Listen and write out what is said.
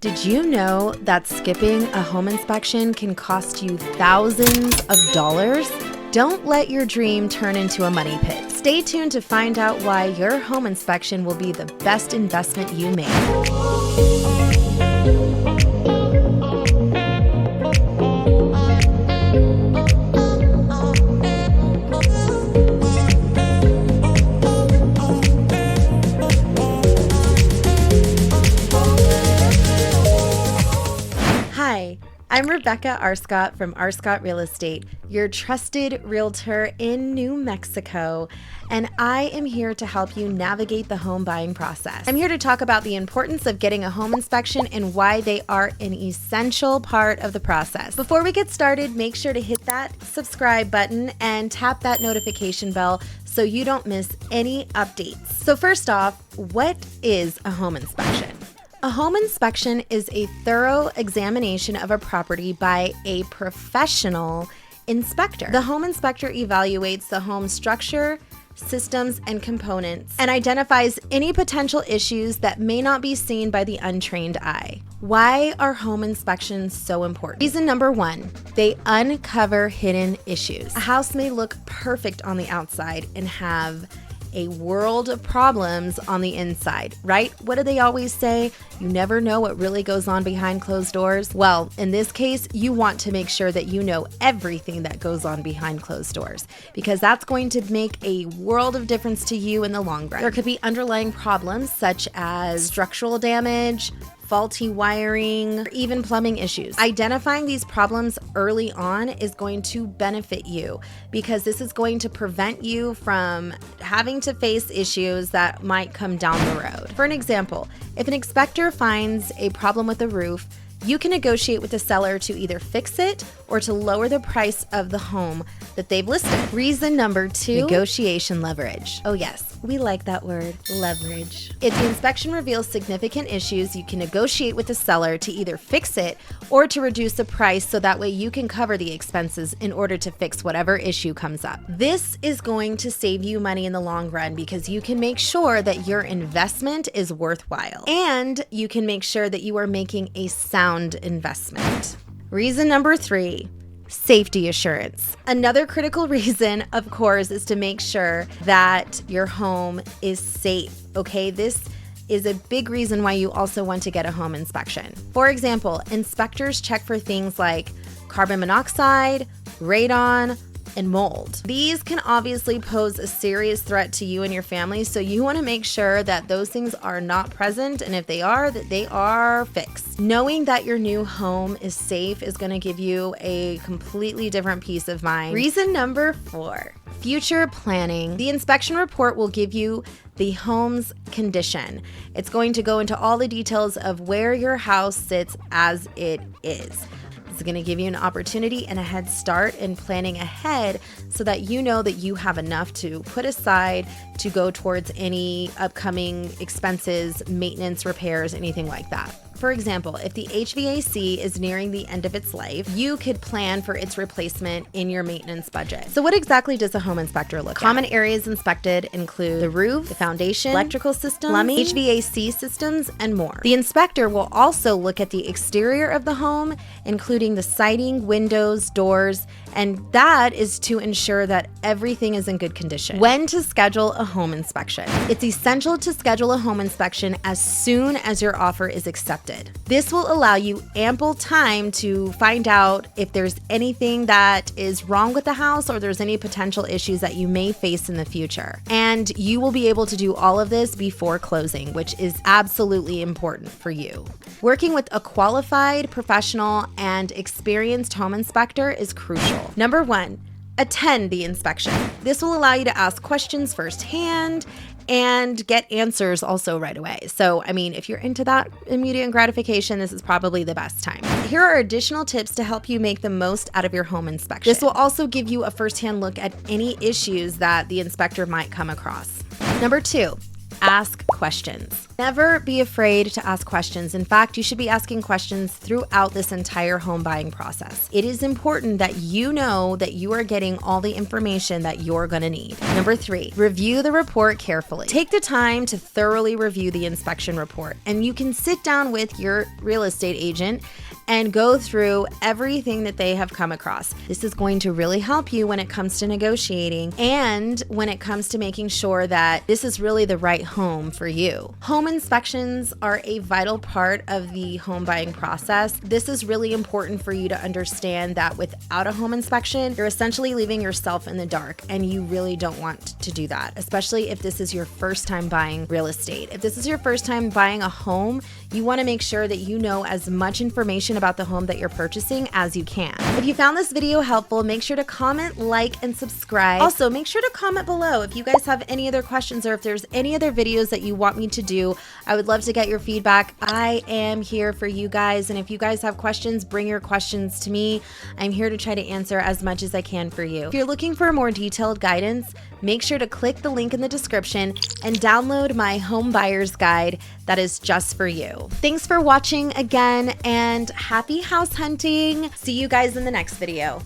Did you know that skipping a home inspection can cost you thousands of dollars? Don't let your dream turn into a money pit. Stay tuned to find out why your home inspection will be the best investment you make. Hi, I'm rebecca.arscott from 𝗓𝗏𝗏 Real Estate, your trusted realtor in New Mexico, and I am here to help you navigate the home buying process. I'm here to talk about the importance of getting a home inspection and why they are an essential part of the process. Before we get started, make sure to hit that subscribe button and tap that notification bell so you don't miss any updates. So first off, what is a home inspection? A home inspection is a thorough examination of a property by a professional inspector. The home inspector evaluates the home structure, systems, and components, and identifies any potential issues that may not be seen by the untrained eye. Why are home inspections so important? Reason number one, they uncover hidden issues. A house may look perfect on the outside and have a world of problems on the inside, right? What do they always say? You never know what really goes on behind closed doors. Well, in this case, you want to make sure that you know everything that goes on behind closed doors, because that's going to make a world of difference to you in the long run. There could be underlying problems such as structural damage, faulty wiring, or even plumbing issues. Identifying these problems early on is going to benefit you because this is going to prevent you from having to face issues that might come down the road. For an example, if an inspector finds a problem with the roof, you can negotiate with the seller to either fix it or to lower the price of the home that they've listed. Reason number two, negotiation leverage. Oh yes, we like that word, leverage. If the inspection reveals significant issues, you can negotiate with the seller to either fix it or to reduce the price so that way you can cover the expenses in order to fix whatever issue comes up. This is going to save you money in the long run because you can make sure that your investment is worthwhile and you can make sure that you are making a sound investment. Reason number three, safety assurance. Another critical reason, of course, is to make sure that your home is safe. Okay, this is a big reason why you also want to get a home inspection. For example, inspectors check for things like carbon monoxide, radon, and mold. These can obviously pose a serious threat to you and your family, so you want to make sure that those things are not present, and if they are, that they are fixed. Knowing that your new home is safe is going to give you a completely different peace of mind. Reason number four, future planning. The inspection report will give you the home's condition. It's going to go into all the details of where your house sits as it is. It's going to give you an opportunity and a head start in planning ahead so that you know that you have enough to put aside to go towards any upcoming expenses, maintenance, repairs, anything like that. For example, if the HVAC is nearing the end of its life, you could plan for its replacement in your maintenance budget. So what exactly does a home inspector look at? Common areas inspected include the roof, the foundation, electrical systems, plumbing, HVAC systems, and more. The inspector will also look at the exterior of the home, including the siding, windows, doors, and that is to ensure that everything is in good condition. When to schedule a home inspection? It's essential to schedule a home inspection as soon as your offer is accepted. This will allow you ample time to find out if there's anything that is wrong with the house or there's any potential issues that you may face in the future. And you will be able to do all of this before closing, which is absolutely important for you. Working with a qualified, professional, and experienced home inspector is crucial. Number one, attend the inspection. This will allow you to ask questions firsthand and get answers also right away. So, I mean, if you're into that immediate gratification, this is probably the best time. Here are additional tips to help you make the most out of your home inspection. This will also give you a firsthand look at any issues that the inspector might come across. Number two, ask questions. Never be afraid to ask questions. In fact, you should be asking questions throughout this entire home buying process. It is important that you know that you are getting all the information that you're going to need. Number 3, review the report carefully. Take the time to thoroughly review the inspection report, and you can sit down with your real estate agent and go through everything that they have come across. This is going to really help you when it comes to negotiating and when it comes to making sure that this is really the right home for you. Home inspections are a vital part of the home buying process. This is really important for you to understand that without a home inspection, you're essentially leaving yourself in the dark, and you really don't want to do that, especially if this is your first time buying real estate. If this is your first time buying a home, you want to make sure that you know as much information about the home that you're purchasing as you can. If you found this video helpful, make sure to comment, like, and subscribe. Also, make sure to comment below if you guys have any other questions or if there's any other videos that you want me to do. I would love to get your feedback. I am here for you guys, and if you guys have questions, bring your questions to me. I'm here to try to answer as much as I can for you. If you're looking for more detailed guidance, make sure to click the link in the description and download my home buyer's guide that is just for you. Thanks for watching again, and happy house hunting. See you guys in the next video.